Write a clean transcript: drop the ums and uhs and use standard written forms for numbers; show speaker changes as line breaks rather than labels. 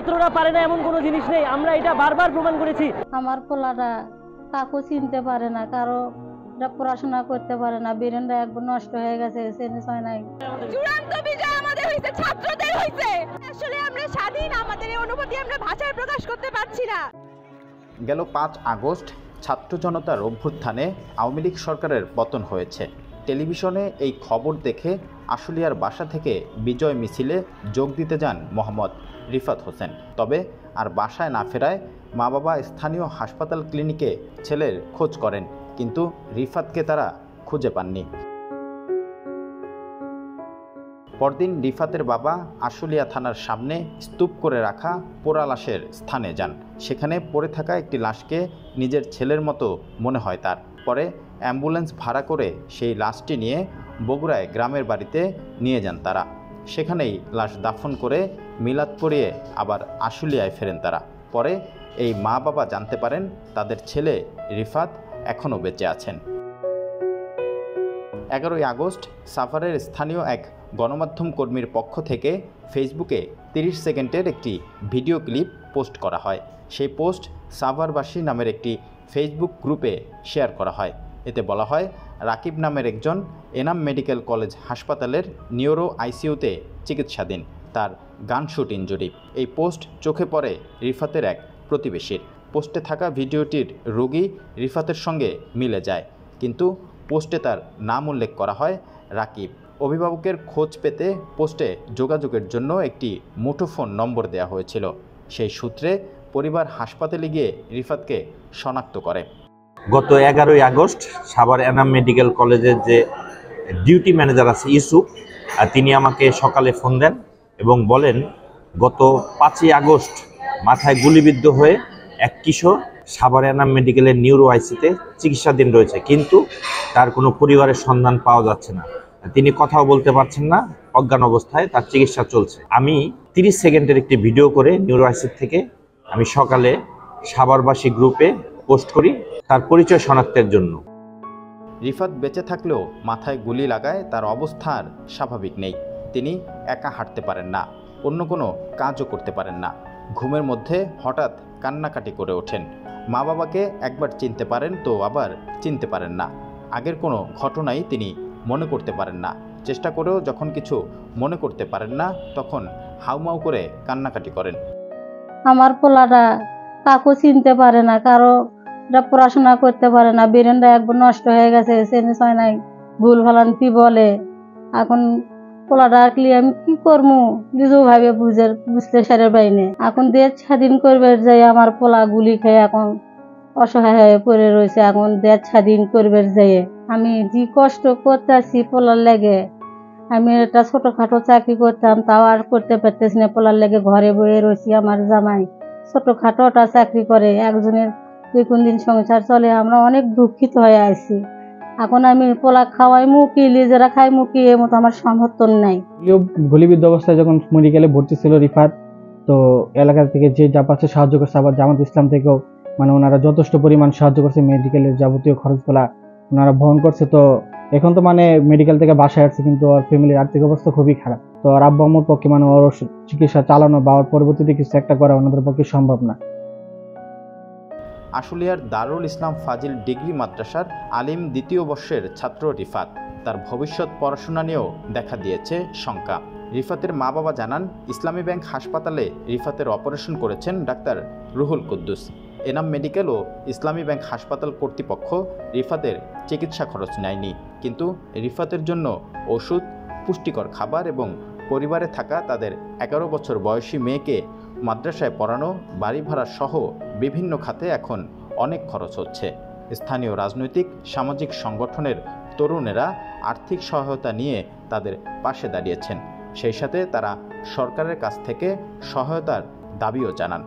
ছাত্ররা পারে না এমন কোনো জিনিস নেই, আমরা এটা বারবার প্রমাণ করেছি।
আমার পোলাটা কাকু চিনতে পারে না, কারো পড়াশোনা করতে পারে না, ব্রেনটা একবার নষ্ট হয়ে গেছে, সেন্স হয় নাই।
চূড়ান্ত বিজয় আমাদের হইছে, ছাত্রদের হইছে। আসলে আমরা স্বাধীন, আমাদের এই অনুভূতি আমরা ভাষায় প্রকাশ করতে পারছি না।
গেল 5 আগস্ট ছাত্র জনতার অভ্যুত্থানে আওয়ামী লীগ সরকারের পতন হয়েছে। টেলিভিশনে এই খবর দেখে আশুলিয়ার বাসা থেকে বিজয় মিছিলে যোগ দিতে যান মোহাম্মদ রিফাত হোসেন। তবে আর বাসায় না ফেরায় মা বাবা স্থানীয় হাসপাতাল ক্লিনিকে ছেলের খোঁজ করেন, কিন্তু রিফাতকে তারা খুঁজে পাননি। পরদিন রিফাতের বাবা আশুলিয়া থানার সামনে স্তূপ করে রাখা পোড়া লাশের স্থানে যান। সেখানে পড়ে থাকা একটি লাশকে নিজের ছেলের মতো মনে হয় তার। পরে অ্যাম্বুলেন্স ভাড়া করে সেই লাশটি নিয়ে বগুড়ায় গ্রামের বাড়িতে নিয়ে যান তারা। সেখানেই লাশ দাফন করে মিলাদ পড়িয়ে আবার আশুলিয়ায় ফেরেন তারা। পরে এই মা বাবা জানতে পারেন তাদের ছেলে রিফাত এখনও বেঁচে আছেন। 11 আগস্ট সাভারের স্থানীয় এক গণমাধ্যম কর্মীর পক্ষ থেকে ফেসবুকে 30 সেকেন্ডের একটি ভিডিও ক্লিপ পোস্ট করা হয়। সেই পোস্ট সাভারবাসী নামের একটি ফেসবুক গ্রুপে শেয়ার করা হয়। এতে বলা হয়, রাকিব নামের একজন এনাম মেডিকেল কলেজ হাসপাতালের নিউরো আইসিইউতে চিকিৎসাধীন, তার গানশুট ইনজুরি। এই পোস্ট চোখে পড়ে রিফাতের এক প্রতিবেশীর। পোস্টে থাকা ভিডিওটির রোগী রিফাতের সঙ্গে মিলে যায়, কিন্তু পোস্টে তার নাম উল্লেখ করা হয় রাকিব। অভিভাবকের খোঁজ পেতে পোস্টে যোগাযোগের জন্য একটি মুঠোফোন নম্বর দেওয়া হয়েছিল। সেই সূত্রে পরিবার হাসপাতালে গিয়ে রিফাতকে শনাক্ত করে।
গত 11 আগস্ট সাভার এনাম মেডিকেল কলেজের যে ডিউটি ম্যানেজার আছে ইউসুফ, তিনি আমাকে সকালে ফোন দেন এবং বলেন গত 5 আগস্ট মাথায় গুলিবিদ্ধ হয়ে এক কিশোর সাভার এনাম মেডিকেলের নিউরো আইসিতে চিকিৎসাধীন রয়েছে, কিন্তু তার কোনো পরিবারের সন্ধান পাওয়া যাচ্ছে না। তিনি কথাও বলতে পারছেন না, অজ্ঞান অবস্থায় তার চিকিৎসা চলছে। আমি 30 সেকেন্ডের একটি ভিডিও করে নিউরো আইসি থেকে আমি সকালে সাভারবাসী গ্রুপে পোস্ট করি তার পরিচয় শনাক্তের জন্য।
রিফাত বেঁচে থাকলেও মাথায় গুলি লাগায় তার অবস্থা আর স্বাভাবিক নেই। তিনি একা হাঁটতে পারেন না, অন্য কোনো কাজও করতে পারেন না। ঘুমের মধ্যে হঠাৎ কান্নাকাটি করে ওঠেন। মা বাবাকে একবার চিনতে পারেন তো আবার চিনতে পারেন না। আগের কোনো ঘটনাই তিনি মনে করতে পারেন না। চেষ্টা করেও যখন কিছু মনে করতে পারেন না, তখন হাউমাউ করে কান্নাকাটি করেন।
আমার পোলাটা কাকু চিনতে পারে না, কারো পড়াশোনা করতে পারে না, ব্রেনটা একবার নষ্ট হয়ে গেছে, সেন্স হয় নাই, ভুল ভালান্তি বলে। এখন পোলাটা আসলে আমি কি করবো নিজেও ভাবে বুঝতে সারের বাইনে। এখন দেশ স্বাধীন করবে যাই আমার পোলা গুলি খেয়ে এখন অসহায় হয়ে পড়ে রয়েছে। এখন দেশ স্বাধীন করবে যাই আমি যে কষ্ট করতেছি পোলার লেগে, আমি একটা ছোটখাটো চাকরি করতাম, তাও আর করতে পারতেছি না। পোলার লেগে ঘরে বয়ে রয়েছি। আমার জামাই ছোটখাটো একটা চাকরি করে, একজনের দুই কোন দিন সংসার চলে। আমরা অনেক দুঃখিত হয়ে আছি। এখন আমি পোলা খাওয়াই মুখি, নিজেরা খাই মুখি, এর মতো আমার সমর্থন নাই।
গুলিবিদ্ধ অবস্থায় যখন মেডিকেলে ভর্তি ছিল রিফাত, তো এলাকা থেকে যে যা পাচ্ছে সাহায্য করছে, আবার জামাত ইসলাম থেকেও মানে ওনারা যথেষ্ট পরিমাণ সাহায্য করছে, মেডিকেলের যাবতীয় খরচগুলা ওনারা বহন করছে। তো এখন তো মানে মেডিকেল থেকে বাসায় আসছে, কিন্তু ওর ফ্যামিলির আর্থিক অবস্থা খুবই খারাপ। তো ওর আব্বু আম্মুর পক্ষে মানে ওর চিকিৎসা চালানো বা ওর পরবর্তীতে কিছু একটা করা ওনাদের পক্ষে সম্ভব না।
আশুলিয়ার দারুল ইসলাম ফাজিল ডিগ্রি মাদ্রাসার আলিম 2য় বর্ষের ছাত্র রিফাত। তার ভবিষ্যৎ পড়াশোনা নিয়েও দেখা দিয়েছে শঙ্কা। রিফাতের মা বাবা জানান, ইসলামী ব্যাংক হাসপাতালে রিফাতের অপারেশন করেছেন ডাক্তার রুহুল কুদ্দুস। এনাম মেডিকেল ও ইসলামী ব্যাংক হাসপাতাল কর্তৃপক্ষ রিফাতের চিকিৎসা খরচ নেয়নি, কিন্তু রিফাতের জন্য ওষুধ, পুষ্টিকর খাবার এবং পরিবারে থাকা তাদের 11 বছর বয়সী মেয়েকে মাদ্রাসায় পড়ানো, বাড়ি ভাড়া সহ বিভিন্ন খাতে এখন অনেক খরচ হচ্ছে। স্থানীয় রাজনৈতিক সামাজিক সংগঠনের তরুণেরা আর্থিক সহায়তা নিয়ে তাদের পাশে দাঁড়িয়েছেন। সেই সাথে তারা সরকারের কাছ থেকে সহায়তার দাবিও জানান।